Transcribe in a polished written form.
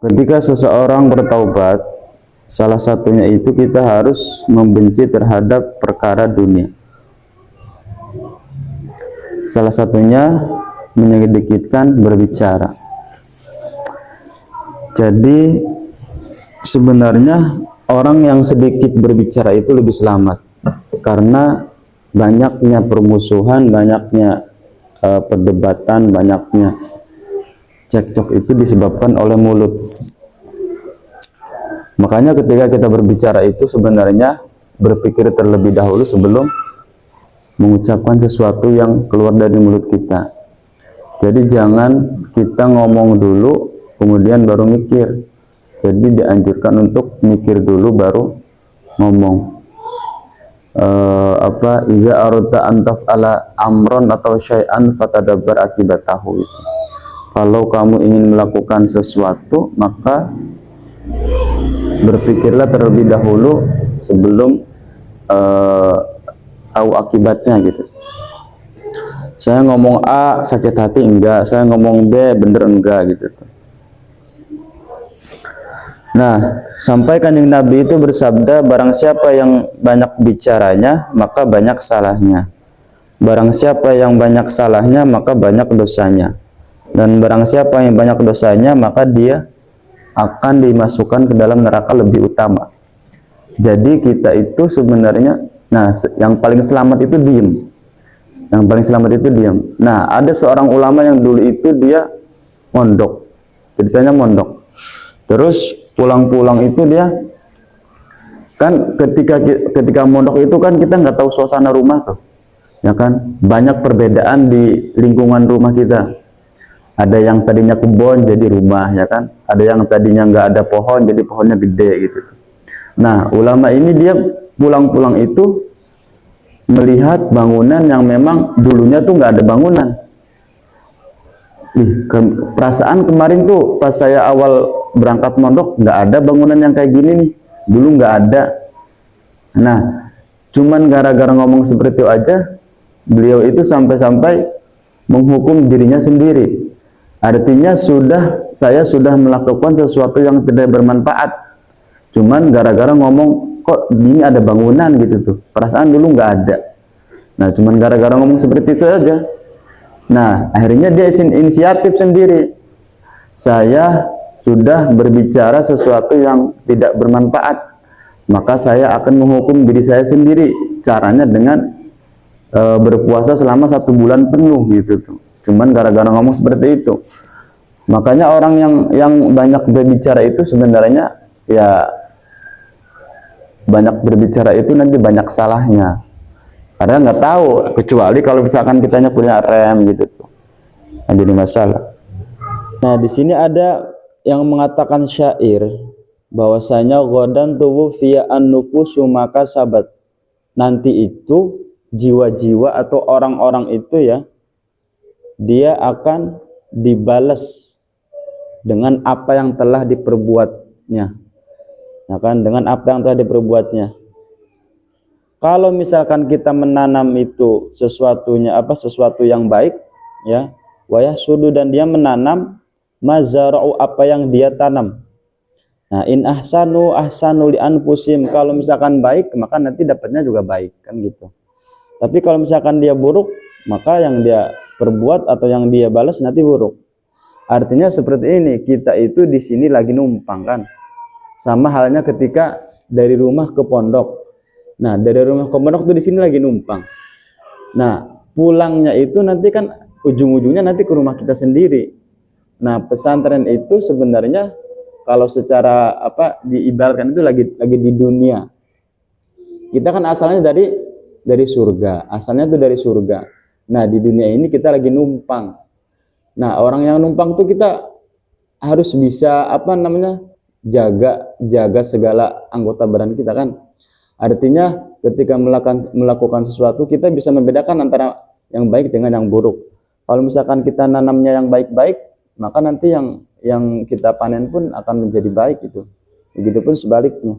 Ketika seseorang bertaubat, salah satunya itu kita harus membenci terhadap perkara dunia. Salah satunya menyedikitkan berbicara. Jadi sebenarnya orang yang sedikit berbicara itu lebih selamat, karena banyaknya permusuhan, banyaknya perdebatan, banyaknya cekcok itu disebabkan oleh mulut. Makanya ketika kita berbicara itu sebenarnya berpikir terlebih dahulu sebelum mengucapkan sesuatu yang keluar dari mulut kita. Jadi jangan kita ngomong dulu kemudian baru mikir. Jadi dianjurkan untuk mikir dulu baru ngomong. Idza aradta an taf'ala amron atau syai'an fatadabbar akibatahu itu. Kalau kamu ingin melakukan sesuatu, maka berpikirlah terlebih dahulu sebelum tahu akibatnya gitu. Saya ngomong A sakit hati enggak, saya ngomong B bener enggak gitu. Nah, sampai Kanjeng Nabi itu bersabda, barang siapa yang banyak bicaranya, maka banyak salahnya. Barang siapa yang banyak salahnya, maka banyak dosanya. Dan barang siapa yang banyak dosanya, maka dia akan dimasukkan ke dalam neraka lebih utama. Jadi kita itu sebenarnya, yang paling selamat itu diem. Yang paling selamat itu diem. Nah, ada seorang ulama yang dulu itu dia mondok. Ceritanya mondok. Terus pulang-pulang itu dia kan ketika mondok itu kan kita nggak tahu suasana rumah tuh. Ya kan? Banyak perbedaan di lingkungan rumah kita. Ada yang tadinya kebun jadi rumah, ya kan? Ada yang tadinya nggak ada pohon jadi pohonnya gede gitu. Nah, ulama ini dia pulang-pulang itu melihat bangunan yang memang dulunya tuh nggak ada bangunan. Perasaan kemarin tuh pas saya awal berangkat mondok nggak ada bangunan yang kayak gini nih, dulu nggak ada. Nah, cuman gara-gara ngomong seperti itu aja, beliau itu sampai-sampai menghukum dirinya sendiri. Artinya saya sudah melakukan sesuatu yang tidak bermanfaat. Cuman gara-gara ngomong kok ini ada bangunan gitu tuh. Perasaan dulu nggak ada. Nah, cuman gara-gara ngomong seperti itu saja. Nah, akhirnya dia inisiatif sendiri. Saya sudah berbicara sesuatu yang tidak bermanfaat. Maka saya akan menghukum diri saya sendiri. Caranya dengan berpuasa selama 1 bulan penuh gitu tuh. Cuman gara-gara ngomong seperti itu. Makanya orang yang banyak berbicara itu sebenarnya ya banyak berbicara itu nanti banyak salahnya. Karena nggak tahu, kecuali kalau misalkan kitanya punya rem gitu tuh. Nah, jadi masalah. Nah, di sini ada yang mengatakan syair bahwasanya ghadan tuwfiya an-nufusu maka sabat. Nanti itu jiwa-jiwa atau orang-orang itu ya dia akan dibalas dengan apa yang telah diperbuatnya, ya kan, dengan apa yang telah diperbuatnya. Kalau misalkan kita menanam itu sesuatu yang baik, ya, wayah sudu, dan dia menanam mazara'u apa yang dia tanam. Nah, in ahsanu li anfusim, kalau misalkan baik maka nanti dapatnya juga baik, kan gitu. Tapi kalau misalkan dia buruk, maka yang dia perbuat atau yang dia balas nanti buruk. Artinya seperti ini, kita itu di sini lagi numpang kan. Sama halnya ketika dari rumah ke pondok. Nah, dari rumah ke pondok tuh di sini lagi numpang. Nah, pulangnya itu nanti kan ujung-ujungnya nanti ke rumah kita sendiri. Nah, pesantren itu sebenarnya kalau secara diibaratkan itu lagi di dunia. Kita kan asalnya dari surga, asalnya itu dari surga. Nah, di dunia ini kita lagi numpang. Nah, orang yang numpang tuh kita harus bisa jaga segala anggota badan kita kan. Artinya ketika melakukan sesuatu kita bisa membedakan antara yang baik dengan yang buruk. Kalau misalkan kita nanamnya yang baik-baik, maka nanti yang kita panen pun akan menjadi baik itu. Begitupun sebaliknya.